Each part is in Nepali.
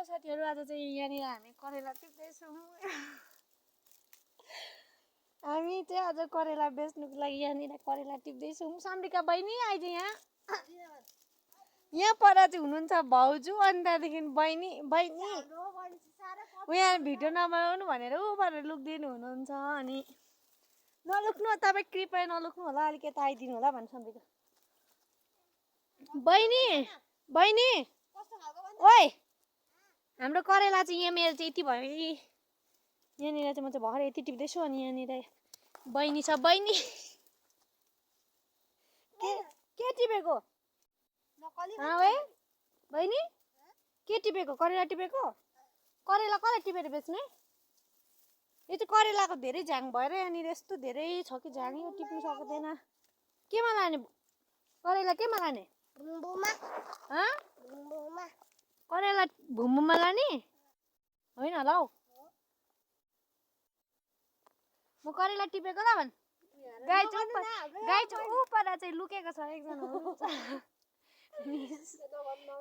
हेलो साथीहरु, आज चाहिँ यहाँनिर हामी करेला टिप्दैछौँ। हामी चाहिँ आज करेला बेच्नुको लागि यहाँनिर करेला टिप्दैछौँ। साम्रिका बहिनी आइज यहाँ। यहाँ पर चाहिँ हुनुहुन्छ भाउजू अनि त्यहाँदेखि बहिनी यहाँ भिडियो नबनाउनु भनेर ऊ पर लुक्दिनु हुनुहुन्छ। अनि नलुक्नु तपाईँ कृपया नलुक्नु होला, अलिक यता आइदिनु होला भन्छ साम्रिका। बहिनी ओइ, हाम्रो करेला चाहिँ यहाँ मेरो चाहिँ यति भयो। यहाँनिर चाहिँ म चाहिँ भर्खर यति टिप्दैछु अनि यहाँनिर बहिनी छ। बहिनी के टिपेको? बहिनी के टिपेको? करेला टिपेको? करेला कसलाई टिपेर बेच्ने? यो चाहिँ करेलाको धेरै झाङ भएर यहाँनिर यस्तो धेरै छ कि झाङ यो टिप्नु सक्दैन। केमा लाने करेला? केमा लाने? करेला भुम्बुमा लाने होइन ल। म करेला टिपेको ल भन्। गाई चाहिँ ऊ पर चाहिँ लुकेको छ एकजना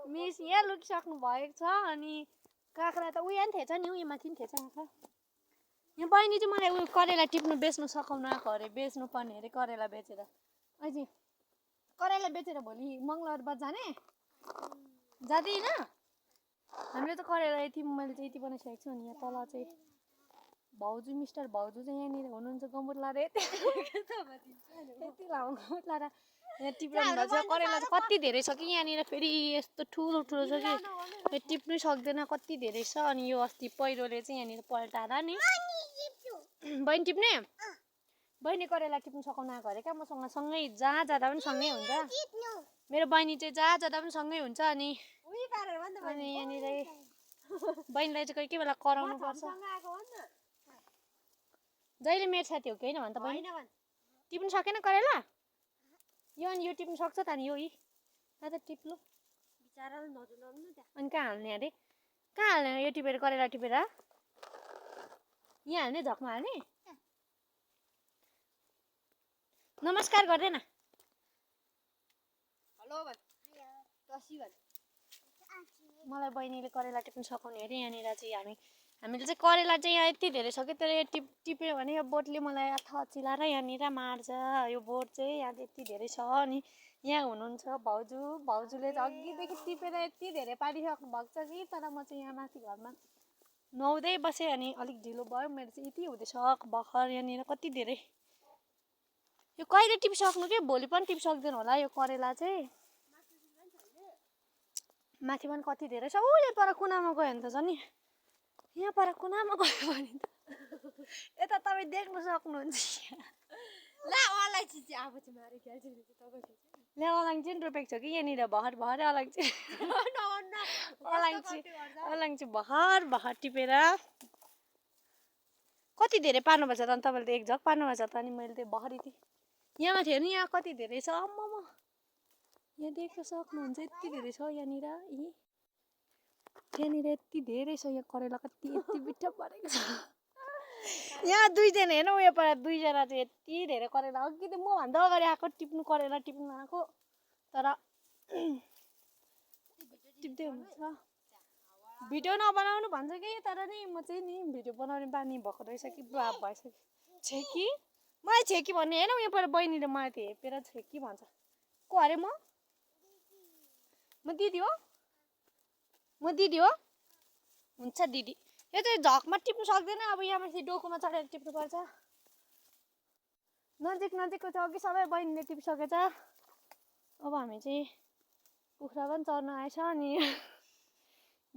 मिस यहाँ लुकिसक्नु भएको छ। अनि काँक्रा त उयो पनि थिएछ नि, उयो माथि पनि थिएछ काँक्रा। यहाँ बहिनी चाहिँ मलाई उयो करेला टिप्नु बेच्नु सघाउनु आएको अरे, बेच्नु पर्ने अरे करेला बेचेर। अझै करेला बेचेर भोलि मङ्गलबार जाने जाँदैन? हामीले त करेला यति मैले चाहिँ यति बनाइसकेको छु। अनि यहाँ तल चाहिँ भाउजू मिस्टर भाउजू चाहिँ यहाँनिर हुनुहुन्छ गम्बुट लाएर यति लामो गम्बुट लाएर यहाँ टिप्नु भएको छ। करेला चाहिँ कति धेरै छ कि यहाँनिर, फेरि यस्तो ठुलो ठुलो छ कि यो टिप्नै सक्दैन, कति धेरै छ। अनि यो अस्ति पहिरोले चाहिँ यहाँनिर पल्टाएर नि बहिनी टिप्ने बहिनी करेला टिप्नु सघाउनु आएको अरे क्या मसँग, सँगै जहाँ जाँदा पनि सँगै हुन्छ। मेरो बहिनी चाहिँ जहाँ जाँदा पनि सँगै हुन्छ। अनि यहाँनिर बहिनीलाई चाहिँ कोही बेला कराउनु पर्छ। जहिले मेरो साथी हो कि होइन भन् त बहिनी? टिप्नु सकेन करेला? यो अनि यो टिप्नु सक्छ त नि? यो त टिप्लु अनि कहाँ हाल्ने अरे? कहाँ हाल्ने यो टिपेर? करेला टिपेर यहाँ हाल्ने, झकमा हाल्ने? नमस्कार गर्दैन? मलाई बहिनीले करेला टिप्नु सघाउने अरे। यहाँनिर चाहिँ हामीले चाहिँ करेला चाहिँ यहाँ यति धेरै छ कि त्यसले टिप्यो भने यो बोटले मलाई अथवा चिलाएर यहाँनिर मार्छ। यो बोट चाहिँ यहाँ यति धेरै छ। अनि यहाँ हुनुहुन्छ भाउजूले चाहिँ अघिदेखि टिपेर यति धेरै पारिसक्नु भएको छ कि, तर म चाहिँ यहाँ माथि घरमा नुहाउँदै बसेँ। अनि अलिक ढिलो भयो, मेरो चाहिँ यति हुँदैछ भर्खर। यहाँनिर कति धेरै, यो कहिले टिपिसक्नु कि भोलि पनि टिपिसक्दैन होला यो करेला चाहिँ। माथि पनि कति धेरै छ। यहाँ पर कुनामा गयो भने त झन् यहाँ पर कुनामा गयो भने त यता तपाईँ देख्नु सक्नुहुन्छ। अलैँची पनि रोपेको छ कि यहाँनिर भर्खर अलैँची भर्खर टिपेर कति धेरै पार्नुपर्छ त अनि तपाईँले त एक झक पार्नुपर्छ त। अनि मैले त भर्खर यहाँ माथि हेर्नु, यहाँ कति धेरै छ। अम्म यहाँ देख्न सक्नुहुन्छ यति धेरै छ यहाँनिर। यहाँनिर यति धेरै छ। यहाँ करेला कति यति बिट्ठा परेको छ। यहाँ दुईजना हेर्नु, उयो पर दुईजना चाहिँ यति धेरै करेला अघि त मभन्दा अगाडि आएको टिप्नु, करेला टिप्नु आएको, तर टिप्दै हुनुहुन्छ। भिडियो नबनाउनु भन्छ कि, तर नि म चाहिँ नि भिडियो बनाउने बानी भएको रहेछ कि बाप भइसक्यो। छेकी मलाई छेकी भन्ने हेर्नु, यहाँ पर बहिनीले मलाई त हेपेर छेकी भन्छ। को अरे? म दिदी हो? म दिदी हो? हुन्छ दिदी। यो चाहिँ झकमा टिप्नु सक्दैन, अब यहाँ माथि डोकोमा चढेर टिप्नुपर्छ। नजिकको चाहिँ अघि सबै बहिनीले टिपिसकेछ। अब हामी चाहिँ कुखुरा पनि चढ्नु आएछ। अनि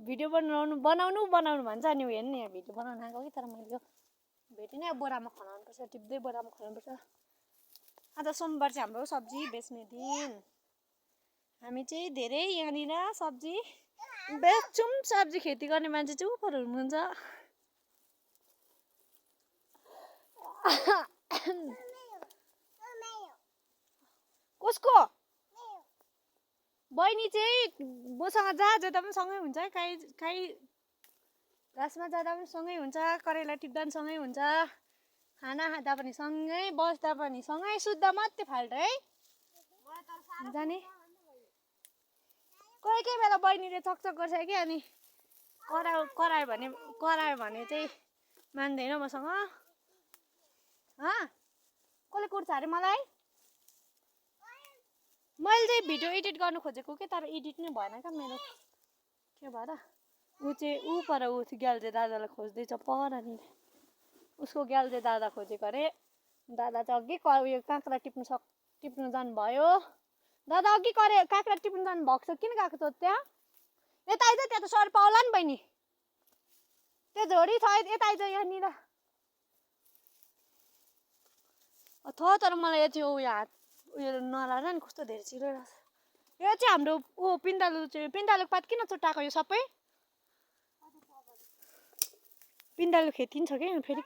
भिडियो बनाउनु भन्छ। अनि हेर्नु यहाँ भिडियो बनाउनु आएको कि, तर मैले यो भेटेँ नै बोरामा खनाउनुपर्छ, टिप्दै बोरामा खनाउनुपर्छ। आज सोमबार चाहिँ हाम्रो सब्जी बेच्ने दिन। हामी चाहिँ धेरै यहाँनिर सब्जी बेच्छौँ। सब्जी खेती गर्ने मान्छे चाहिँ उपर हुनुहुन्छ। कसको? बहिनी चाहिँ मसँग जहाँ जाँदा पनि सँगै हुन्छ, काहीँ घाँसमा जाँदा पनि सँगै हुन्छ, करेला टिप्दा पनि सँगै हुन्छ, खाना खाँदा पनि सँगै, बस्दा पनि सँगै, सुत्दा मात्रै फाल्टो है जाने। कोही बेला बहिनीले चकचक गर्छ कि, अनि करायो भने चाहिँ मान्दैन मसँग। कसले कुर्छ अरे मलाई? मैले चाहिँ भिडियो एडिट गर्नु खोजेको कि तर एडिट नै भएन क्या मेरो, के भएर ऊ चाहिँ पर ऊ ग्याल्जे दादालाई खोज्दैछ परनिर। उसको ग्याल्जे दादा खोजेको अरे। दादा चाहिँ अघि उयो काँक्रा टिप्नु जानुभयो। दादा अघि काँक्रा टिप्नु जानुभएको छ, किन गएको छ त्यहाँ? यता आइज, त्यहाँ त सर पाउला नि बहिनी, त्यो झोडी छ यता आइज यहाँनिर। तर मलाई यो चाहिँ उयो हात उयो नलाएर नि कस्तो धेरै चिरिरहेको छ। यो चाहिँ हाम्रो पिन्डालु पात किन चुट्टाएको यो सबै? पिन्डालु खेती छ क्या फेरि।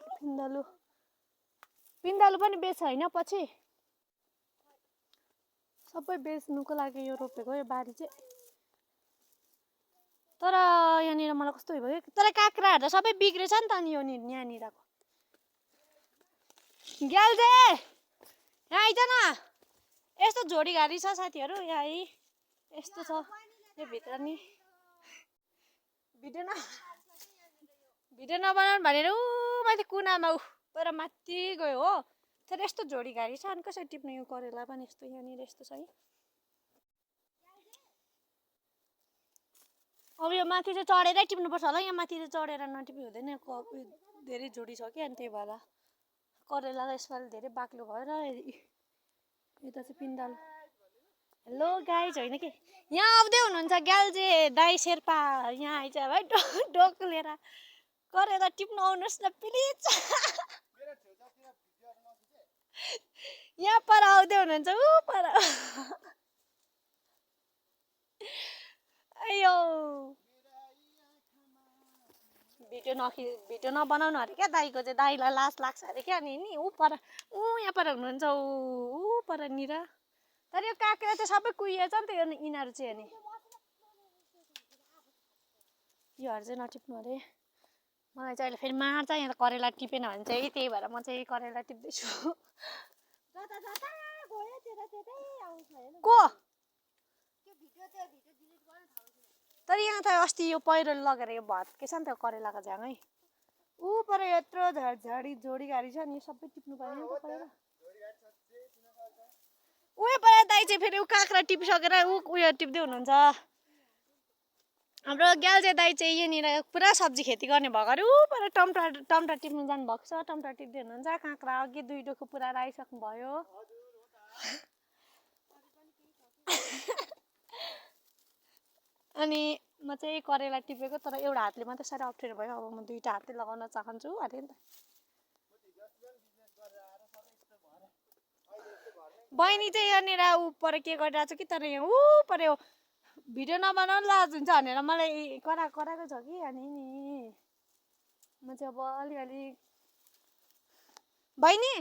पिन्डालु पनि बेच्छ होइन पछि, सबै बेच्नुको लागि यो रोपेको यो बारी चाहिँ। तर यहाँनिर मलाई कस्तो भयो, तर काँक्राहरू त सबै बिग्रेछ नि त नि यो यहाँनिरको। ग्याल्जे यहाँ आइज न, यस्तो झोडी घारी छ साथीहरू यहाँ है, यस्तो छ यो भित्र नि। भिडियो नबनाउनु भनेर ऊ माथि कुनामा पर माथि गयो हो। तर यस्तो झोडी घारी छ, अनि कसरी टिप्नु यो करेला पनि यस्तो यहाँनिर यस्तो छ है। अब यो माथि चाहिँ चढेरै टिप्नुपर्छ होला, यहाँ माथि चाहिँ चढेर नटिपी हुँदैन, धेरै झोडी छ कि अनि त्यही भएर करेला यसपालि धेरै बाक्लो भयो र यता चाहिँ पिन्डालु। हेलो गाइज होइन कि यहाँ आउँदै हुनुहुन्छ ग्याल्जे दाई शेर्पा, यहाँ आइज भाइ डोक लिएर करेला टिप्नु आउनुहोस् न प्लिज। यहाँ पर आउँदै हुनुहुन्छ ऊ पर। अयो भिडियो नबनाउनु अरे क्या दाईको चाहिँ, दाईलाई लाज लाग्छ अरे क्या। अनि नि ऊ यहाँ पर हुनुहुन्छ ऊ परनिर। तर यो काँक्रा चाहिँ सबै कुहिएछ नि त यिनीहरू चाहिँ। अनि योहरू चाहिँ नटिप्नु अरे। मलाई चाहिँ अहिले फेरि मार्छ यहाँ त करेला टिपेन भने चाहिँ, त्यही भएर म चाहिँ करेला टिप्दैछु। को तर यहाँ त अस्ति यो पहिरोले लगेर यो भत्केछ नि त करेलाको झ्याङै। ऊ पर यत्रो झोडी गाडी छ नि सबै टिप्नु पर्यो नि त करेला। उयो पर दाइ चाहिँ फेरि ऊ काँक्रा टिपिसकेर उयो टिप्दै हुनुहुन्छ। हाम्रो ग्याल्जे दाइ चाहिँ यहाँनिर पुरा सब्जी खेती गर्ने भएको अरे। ऊ पर टमाटर टिप्नु जानुभएको छ, टमाटर टिप्दै हुनुहुन्छ। काँक्रा अघि 2 डोको पुरा राइसक्नु भयो। अनि म चाहिँ करेला टिपेको, तर एउटा हातले मात्रै साह्रै अप्ठ्यारो भयो। अब म 2टा हातले लगाउन चाहन्छु अरे नि त। बहिनी चाहिँ यहाँनिर ऊ पर के गरिरहेको छ कि, तर यहाँ ऊ पर भिडियो नबनाउनु लाज हुन्छ भनेर मलाई कराएको छ कि। अनि नि म चाहिँ अब अलिअलि बहिनी